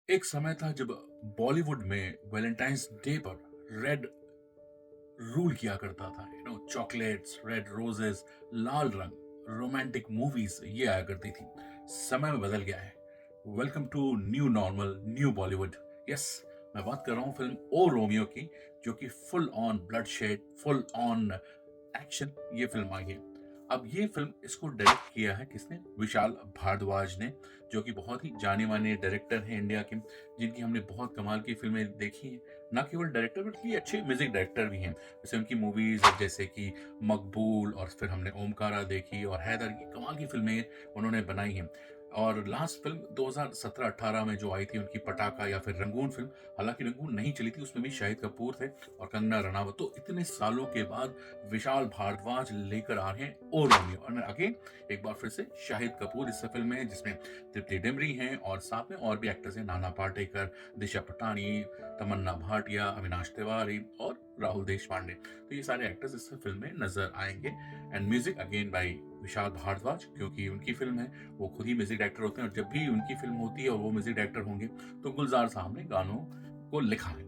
एक समय था जब बॉलीवुड में वैलेंटाइंस डे पर रेड रूल किया करता था। चॉकलेट्स, रेड रोजेस, लाल रंग, रोमांटिक मूवीज ये आया करती थी। समय में बदल गया है। Welcome to new normal, new Bollywood. Yes, मैं बात कर रहा हूँ फिल्म ओ रोमियो की, जो कि full on blood shed, full on action ये फिल्म आई है। अब ये फिल्म इसको डायरेक्ट किया है किसने? विशाल भारद्वाज ने, जो कि बहुत ही जाने माने डायरेक्टर हैं इंडिया के, जिनकी हमने बहुत कमाल की फिल्में देखी हैं। ना केवल डायरेक्टर बल्कि अच्छे म्यूजिक डायरेक्टर भी हैं। जैसे उनकी मूवीज जैसे कि मकबूल, और फिर हमने ओमकारा देखी, और हैदर की कमाल की फिल्में उन्होंने बनाई हैं। और लास्ट फिल्म 2017-18 में जो आई थी उनकी पटाखा या फिर रंगून फिल्म, हालांकि रंगून नहीं चली थी, उसमें भी शाहिद कपूर थे और कंगना रनावत। तो इतने सालों के बाद विशाल भारद्वाज लेकर आ रहे हैं ओ रोमियो, और अगेन एक बार फिर से शाहिद कपूर इस फिल्म में है, जिसमें तृप्ति डिमरी हैं और साथ में और भी एक्टर्स हैं, नाना पाटेकर, दिशा पटानी, तमन्ना भाटिया, अविनाश तिवारी और राहुल देश पांडे। तो ये सारे एक्टर्स इस फिल्म में नजर आएंगे। And music again by Vishal Bhardwaj, क्योंकि उनकी फिल्म है, वो खुद ही म्यूजिक डायरेक्टर होते हैं, और जब भी उनकी फिल्म होती है और वो म्यूजिक डायरेक्टर होंगे तो गुलजार साहब ने गानों को लिखा है।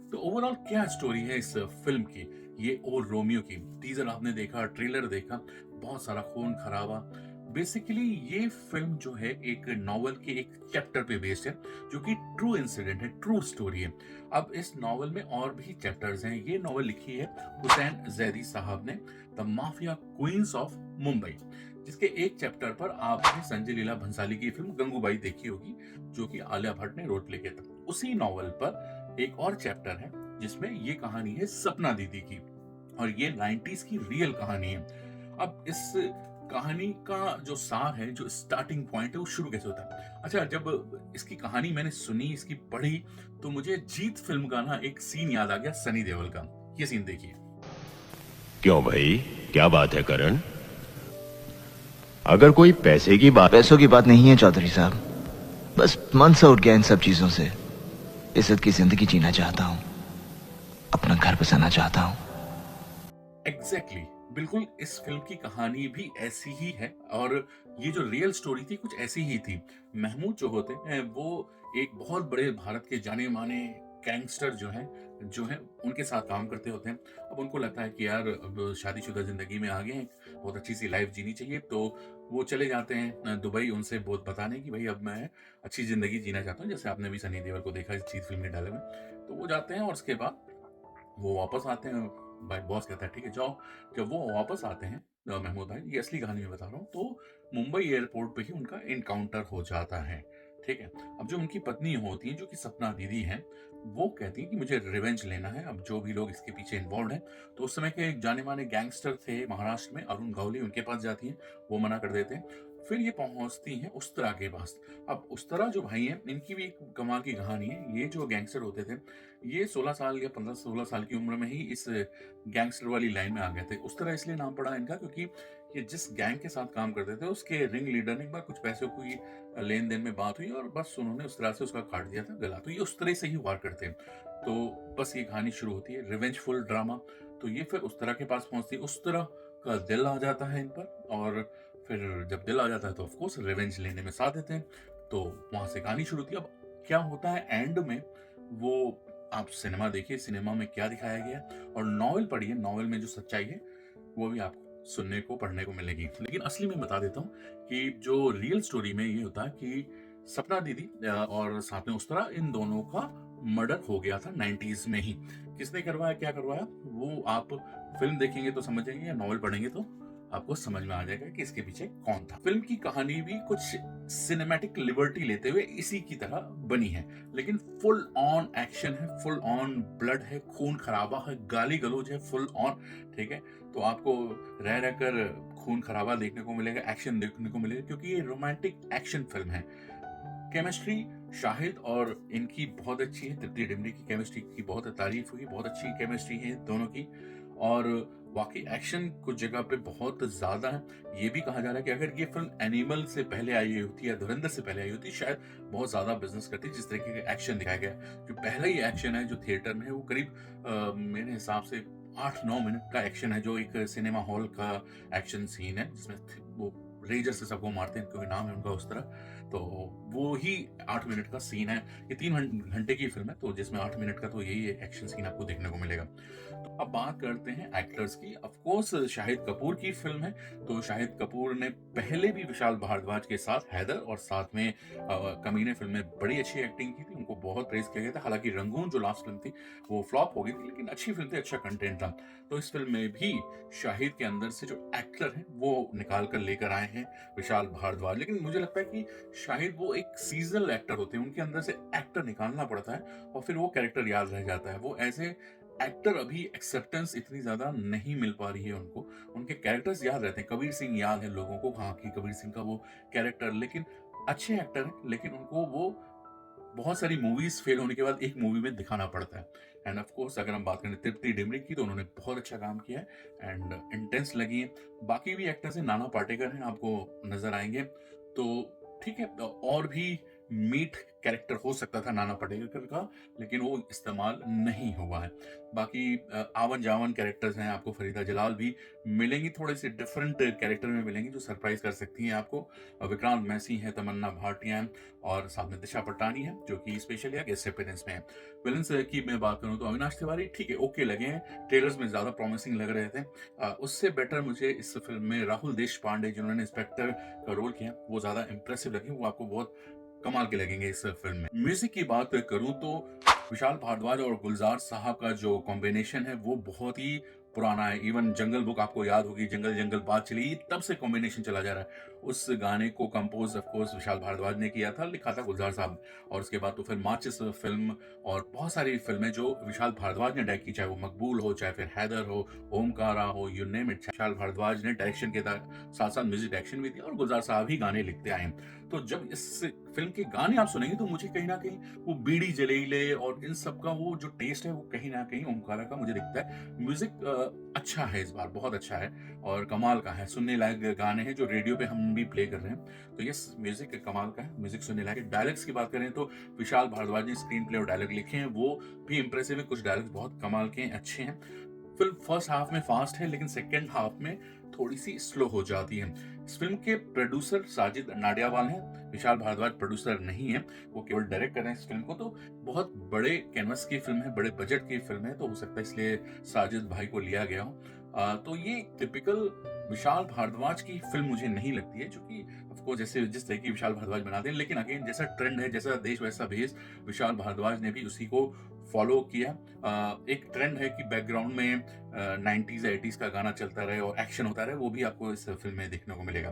तो ओवरऑल क्या स्टोरी है इस फिल्म की? ये ओ रोमियो की टीजर आपने देखा, ट्रेलर देखा, बहुत सारा खून खराबा। बेसिकली ये फिल्म जो है एक नॉवल के एक चैप्टर पे बेस्ड है, जो कि ट्रू इंसिडेंट है, ट्रू स्टोरी है। अब इस नॉवल में और भी चैप्टर्स हैं। ये नॉवल लिखी है हुसैन जैदी साहब ने, the mafia queens of Mumbai, जिसके एक चैप्टर पर आपने संजय लीला भंसाली की फिल्म गंगूबाई देखी होगी, जो कि आलिया भट्ट ने रोल प्ले किया था। उसी नॉवल पर एक और चैप्टर है जिसमें ये कहानी है सपना दीदी की, और ये 90s की रियल कहानी है। अब इस कहानी का जो सार है, जो स्टार्टिंग पॉइंट है, वो शुरू कैसे होता है? अच्छा, जब इसकी कहानी मैंने सुनी, इसकी पढ़ी, तो मुझे जीत फिल्म का ना एक सीन याद आ गया, सनी देओल का। ये सीन देखिए। क्यों भाई, क्या बात है करण? अगर कोई पैसे की बात। पैसों की बात नहीं है चौधरी साहब। बस मन से उठ गया इन सब चीजों से। इज्जत की जिंदगी जीना चाहता हूँ, अपना घर बसाना चाहता हूँ। एग्जैक्टली बिल्कुल इस फिल्म की कहानी भी ऐसी ही है, और ये जो रियल स्टोरी थी कुछ ऐसी ही थी। महमूद जो होते हैं वो एक बहुत बड़े भारत के जाने माने गैंगस्टर जो है उनके साथ काम करते होते हैं। अब उनको लगता है कि यार अब शादीशुदा जिंदगी में आ गए हैं, बहुत अच्छी सी लाइफ जीनी चाहिए, तो वो चले जाते हैं दुबई उनसे बहुत बताने कि भाई अब मैं अच्छी जिंदगी जीना चाहता हूँ, जैसे आपने भी सनी देओल को देखा इस चीज फिल्म के डाले में। तो वो जाते हैं और उसके बाद वो वापस आते हैं। भाई बॉस कहता है ठीक है जाओ। जब वो वापस आते हैं, महमूद भाई, ये असली कहानी में बता रहा हूँ, तो मुंबई एयरपोर्ट पे ही उनका इनकाउंटर हो जाता है। ठीक है। अब जो उनकी पत्नी होती है, जो कि सपना दीदी है, वो कहती है कि मुझे रिवेंज लेना है। अब जो भी लोग इसके पीछे इन्वॉल्व हैं, तो उस समय के एक जाने माने गैंगस्टर थे महाराष्ट्र में, अरुण गवली, उनके पास जाती हैं। वो मना कर देते हैं। फिर ये पहुंचती हैं उस्तरा के पास। अब उस्तरा जो भाई हैं, इनकी भी एक कमाल की कहानी है। ये जो गैंगस्टर होते थे, ये 16 साल या 15-16 साल की उम्र में ही इस गैंगस्टर वाली लाइन में आ गए थे। उस तरह इसलिए नाम पड़ा इनका क्योंकि ये जिस गैंग के साथ काम करते थे, उसके रिंग लीडर ने एक बार कुछ पैसों की लेन देन में बात हुई, और बस उन्होंने उस तरह से उसका काट दिया था गला। तो ये उस तरह से ही वार करते हैं। तो बस ये कहानी शुरू होती है, रिवेंजफुल ड्रामा। तो ये फिर उस तरह के पास पहुंचती है, उस तरह का दिल आ जाता है इन पर, और फिर जब दिल आ जाता है तो ऑफकोर्स रिवेंज लेने में साथ देते हैं। तो वहां से कहानी शुरू होती है। अब क्या होता है एंड में, वो आप सिनेमा देखिए, सिनेमा में क्या दिखाया गया है, और नॉवेल पढ़िए, नॉवेल में जो सच्चाई है वो भी आपको सुनने को पढ़ने को मिलेगी। लेकिन असली में बता देता हूँ कि जो रियल स्टोरी में ये होता है कि सपना दीदी और साथ में उस तरह इन दोनों का मर्डर हो गया था 90s में ही। किसने करवाया, क्या करवाया, वो आप फिल्म देखेंगे तो समझेंगे, या नॉवेल पढ़ेंगे तो आपको समझ में आ जाएगा कि इसके पीछे कौन था। फिल्म की कहानी भी कुछ सिनेमैटिक लिबर्टी लेते हुए इसी की तरह बनी है, लेकिन फुल ऑन एक्शन है, फुल ऑन ब्लड है, खून खराबा है, गाली गलौज है, फुल ऑन। ठीक है। तो आपको रह रहकर खून खराबा देखने को मिलेगा, एक्शन देखने को मिलेगा, क्योंकि ये रोमांटिक एक्शन फिल्म है। केमिस्ट्री शाहिद और इनकी बहुत अच्छी है, तृप्ति डिमरी की केमिस्ट्री की बहुत तारीफ हुई, बहुत अच्छी केमिस्ट्री है दोनों की। और वाकई एक्शन कुछ जगह पे बहुत ज्यादा है। ये भी कहा जा रहा है कि अगर ये फिल्म एनिमल से पहले आई होती या धुरंधर से पहले आई होती, शायद बहुत ज्यादा बिजनेस करती। जिस तरीके का एक्शन दिखाया गया है, जो पहला ही एक्शन है जो थिएटर में है, वो करीब मेरे हिसाब से 8-9 मिनट का एक्शन है, जो एक सिनेमा हॉल का एक्शन सीन है, जिसमें वो रेजर से सबको मारते हैं, क्योंकि नाम है उनका उस तरह। तो वो ही 8 मिनट का सीन है। ये 3 घंटे की फ़िल्म है, तो जिसमें 8 मिनट का तो यही एक्शन सीन आपको देखने को मिलेगा। तो अब बात करते हैं एक्टर्स की। ऑफ कोर्स शाहिद कपूर की फ़िल्म है, तो शाहिद कपूर ने पहले भी विशाल भारद्वाज के साथ हैदर और साथ में कमीने फ़िल्म में बड़ी अच्छी एक्टिंग की थी। उनको बहुत प्रेज़ किया गया था। हालाँकि रंगून जो लास्ट फ़िल्म थी, वो फ्लॉप हो गई थी, लेकिन अच्छी फ़िल्म थी, अच्छा कंटेंट था। तो इस फ़िल्म में भी शाहिद के अंदर से जो एक्टर हैं, वो निकाल कर लेकर आए हैं विशाल भारद्वाज। लेकिन मुझे लगता है कि शायद वो एक सीज़नल एक्टर होते हैं, उनके अंदर से एक्टर निकालना पड़ता है और फिर वो कैरेक्टर याद रह जाता है। वो एज़ ए एक्टर अभी एक्सेप्टेंस इतनी ज़्यादा नहीं मिल पा रही है उनको। उनके कैरेक्टर्स याद रहते हैं। कबीर सिंह याद है लोगों को, हाँ, कि कबीर सिंह का वो कैरेक्टर, लेकिन अच्छे एक्टर हैं, लेकिन उनको वो बहुत सारी मूवीज़ फेल होने के बाद एक मूवी में दिखाना पड़ता है। एंड ऑफ कोर्स अगर हम बात करें तृप्ति डिमरी की, तो उन्होंने बहुत अच्छा काम किया है एंड इंटेंस लगी है। बाकी भी एक्टर्स हैं, नाना पाटेकर हैं, आपको नज़र आएँगे। तो ठीक है, और भी मीट कैरेक्टर हो सकता था नाना पाटेकर का, लेकिन वो इस्तेमाल नहीं हुआ है। बाकी आवन-जावन कैरेक्टर्स हैं, आपको फरीदा जलाल भी मिलेंगी, थोड़े-से डिफरेंट कैरेक्टर में मिलेंगी जो सरप्राइज़ कर सकती हैं आपको। विक्रांत मैसी हैं, तमन्ना भाटिया हैं और साथ में दिशा पटानी है, जो कि स्पेशल या गेस्ट अपीयरेंस में है। विलेन्स की मैं बात करूँ तो अविनाश तिवारी ठीक है, ओके लगे हैं, ट्रेलर्स में ज़्यादा प्रॉमिसिंग लग रहे थे। उससे बेटर मुझे इस फ़िल्म में राहुल देशपांडे, जिन्होंने इंस्पेक्टर का रोल किया, वो ज़्यादा इम्प्रेसिव लगे, वो आपको बहुत कमाल के लगेंगे इस फ़िल्म में। म्यूज़िक की बात करूँ तो विशाल भारद्वाज और गुलज़ार साहब का जो कॉम्बिनेशन है, वो बहुत ही पुराना है। इवन जंगल बुक आपको याद होगी, जंगल जंगल बात चली, ये तब से कॉम्बिनेशन चला जा रहा है। उस गाने को compose of course Vishal Bhardwaj ने किया था, लिखा था गुलज़ार साहब ने। और उसके बाद तो फिर माचिस फ़िल्म और बहुत सारी फ़िल्में जो विशाल भारद्वाज ने डायरेक्ट की, चाहे वो मकबूल हो, चाहे फिर हैदर हो, ओमकारा हो, you name it. Vishal Bhardwaj ने डायरेक्शन के साथ-साथ म्यूज़िक डायरेक्शन भी दिया और गुलज़ार साहब ही गाने लिखते आए हैं। तो जब इस फ़िल्म के गाने आप सुनेंगे, तो मुझे कहीं न कहीं वो बीड़ी जलीले और इन सब का वो जो टेस्ट है, वो कहीं न कहीं ओमकारा का मुझे दिखता है। म्यूज़िक अच्छा है इस बार, बहुत अच्छा है और कमाल का है। सुनने लायक गाने हैं जो रेडियो पे हम भी प्ले कर रहे हैं। तो यस, म्यूज़िक कमाल का है, म्यूज़िक सुनने लायक है। डायलॉग्स की बात करें तो विशाल भारद्वाज ने स्क्रीन प्ले और डायलॉग लिखे हैं, वो भी इम्प्रेसिव है। कुछ डायलॉग्स बहुत कमाल के हैं, अच्छे हैं। फ़िल्म फर्स्ट हाफ में फास्ट है, लेकिन सेकंड हाफ में थोड़ी-सी स्लो हो जाती है। इस फ़िल्म के प्रोड्यूसर साजिद नाडियावाल हैं, विशाल भारद्वाज प्रोड्यूसर नहीं हैं, वो केवल डायरेक्ट कर रहे हैं इस फ़िल्म को। तो बहुत बड़े कैनवस की फ़िल्म है, बड़े बजट की फ़िल्म है, तो हो सकता है इसलिए साजिद भाई को लिया गया हो। तो ये टिपिकल विशाल भारद्वाज की फ़िल्म मुझे नहीं लगती है, जो कि ऑफ़ कोर्स जैसे जिस तरह की विशाल भारद्वाज बनाते हैं, लेकिन अगेन जैसा ट्रेंड है, जैसा देश वैसा भेष, विशाल भारद्वाज ने भी उसी को फ़ॉलो किया। एक ट्रेंड है कि बैकग्राउंड में 90s 80s का गाना चलता रहे और एक्शन होता रहे, वो भी आपको इस फ़िल्म में देखने को मिलेगा।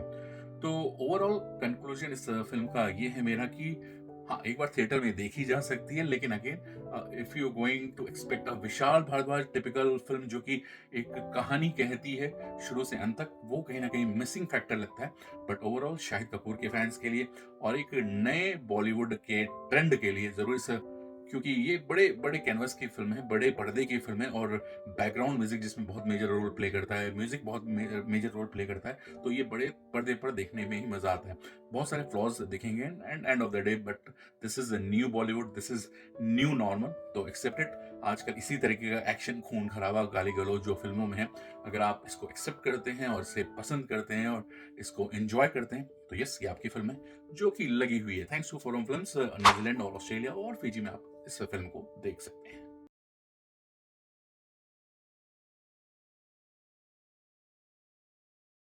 तो ओवरऑल कंक्लूजन इस फ़िल्म का ये है मेरा कि हाँ, एक बार थिएटर में देखी जा सकती है, लेकिन again if you going to expect a Vishal Bharadwaj typical film जो कि एक कहानी कहती है शुरू से अंत तक, वो कहीं न कहीं मिसिंग फैक्टर लगता है। बट ओवरऑल शाहिद कपूर के फैन्स के लिए और एक नए बॉलीवुड के ट्रेंड के लिए ज़रूर इस, क्योंकि ये बड़े-बड़े कैनवास की फ़िल्म है, बड़े पर्दे की फ़िल्म है और बैकग्राउंड म्यूज़िक जिसमें बहुत मेजर रोल प्ले करता है, म्यूज़िक बहुत मेजर रोल प्ले करता है, तो ये बड़े पर्दे पर देखने में ही मज़ा आता है। बहुत सारे फ्लॉज़ दिखेंगे and end of the day, but this is a new Bollywood, this is new normal, तो एक्सेप्ट इट। आजकल इसी तरीके का एक्शन, खून-खराबा, गाली-गलौज जो फ़िल्मों में है, अगर आप इसको एक्सेप्ट करते हैं और इसे पसंद करते हैं और इसको एन्जॉय करते हैं, तो यस, ये आपकी फ़िल्म है, जो कि लगी हुई है। Thanks to forum films, New Zealand और ऑस्ट्रेलिया और फिजी में आप इस फ़िल्म को देख सकते हैं।